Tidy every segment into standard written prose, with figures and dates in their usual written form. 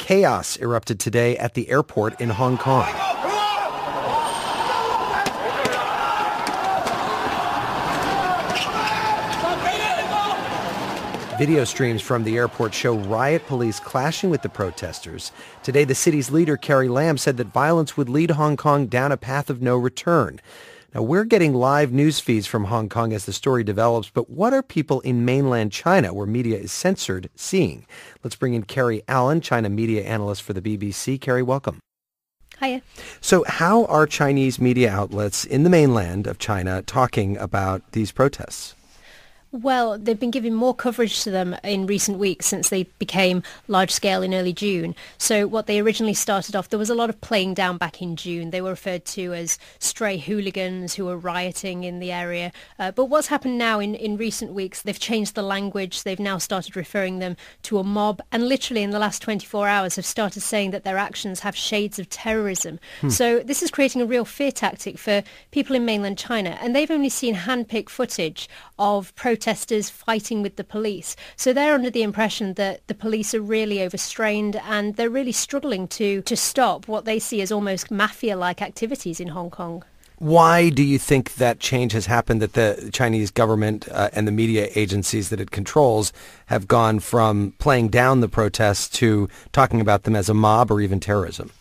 Chaos erupted today at the airport in Hong Kong. Video streams from the airport show riot police clashing with the protesters. Today, the city's leader, Carrie Lam, said that violence would lead Hong Kong down a path of no return. Now, we're getting live news feeds from Hong Kong as the story develops, but what are people in mainland China, where media is censored, seeing? Let's bring in Carrie Allen, China media analyst for the BBC. Carrie, welcome. Hiya. So how are Chinese media outlets in the mainland of China talking about these protests? Well, they've been giving more coverage to them in recent weeks since they became large-scale in early June. So what they originally started off, there was a lot of playing down back in June. They were referred to as stray hooligans who were rioting in the area. But what's happened now in recent weeks, they've changed the language. They've now started referring them to a mob, and literally in the last 24 hours have started saying that their actions have shades of terrorism. So this is creating a real fear tactic for people in mainland China, and they've only seen hand-picked footage of protesters fighting with the police. So they're under the impression that the police are really overstrained and they're really struggling to stop what they see as almost mafia-like activities in Hong Kong. Why do you think that change has happened, that the Chinese government and the media agencies that it controls have gone from playing down the protests to talking about them as a mob or even terrorism?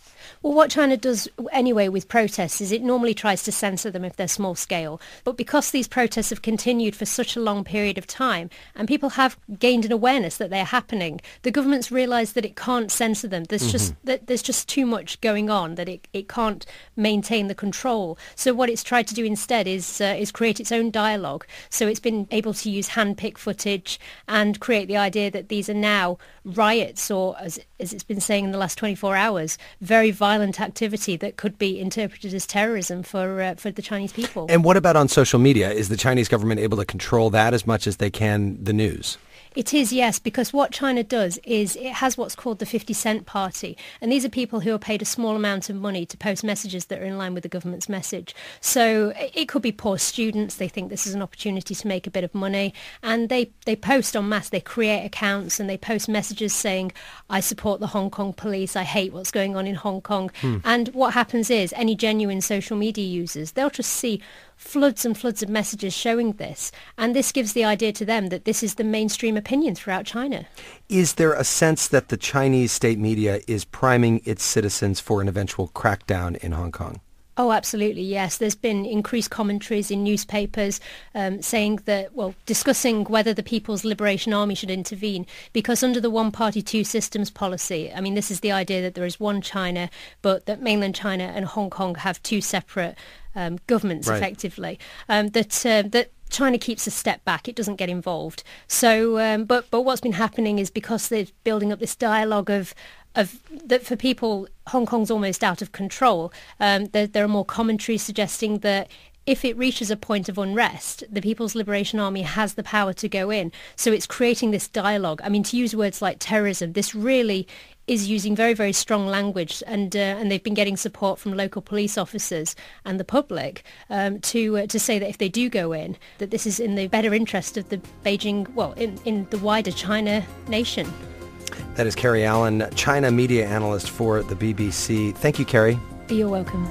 Well, what China does anyway with protests is it normally tries to censor them if they're small scale. But because these protests have continued for such a long period of time and people have gained an awareness that they're happening, the government's realised that it can't censor them. There's just too much going on, that it can't maintain the control. So what it's tried to do instead is create its own dialogue. So it's been able to use hand-picked footage and create the idea that these are now riots, or as it's been saying in the last 24 hours, very violent activity that could be interpreted as terrorism for the Chinese people. And what about on social media? Is the Chinese government able to control that as much as they can the news? It is, yes, because what China does is it has what's called the 50-cent party. And these are people who are paid a small amount of money to post messages that are in line with the government's message. So it could be poor students. They think this is an opportunity to make a bit of money. And they post en masse. They create accounts and they post messages saying, I support the Hong Kong police. I hate what's going on in Hong Kong. And what happens is any genuine social media users, they'll just see floods and floods of messages showing this. And this gives the idea to them that this is the mainstream opinion throughout China. Is there a sense that the Chinese state media is priming its citizens for an eventual crackdown in Hong Kong? Oh, absolutely, yes. There's been increased commentaries in newspapers saying that, well, discussing whether the People's Liberation Army should intervene, because under the one-party, two-systems policy, I mean, this is the idea that there is one China, but that mainland China and Hong Kong have two separate governments, right, effectively, that China keeps a step back. It doesn't get involved. So, but what's been happening is because they're building up this dialogue of that for people, Hong Kong's almost out of control. There are more commentaries suggesting that if it reaches a point of unrest, the People's Liberation Army has the power to go in. So it's creating this dialogue. I mean, to use words like terrorism, this really is using very, very strong language, and they've been getting support from local police officers and the public to say that if they do go in, that this is in the better interest of the Beijing, well, in the wider China nation. That is Carrie Allen, China media analyst for the BBC. Thank you, Carrie. You're welcome.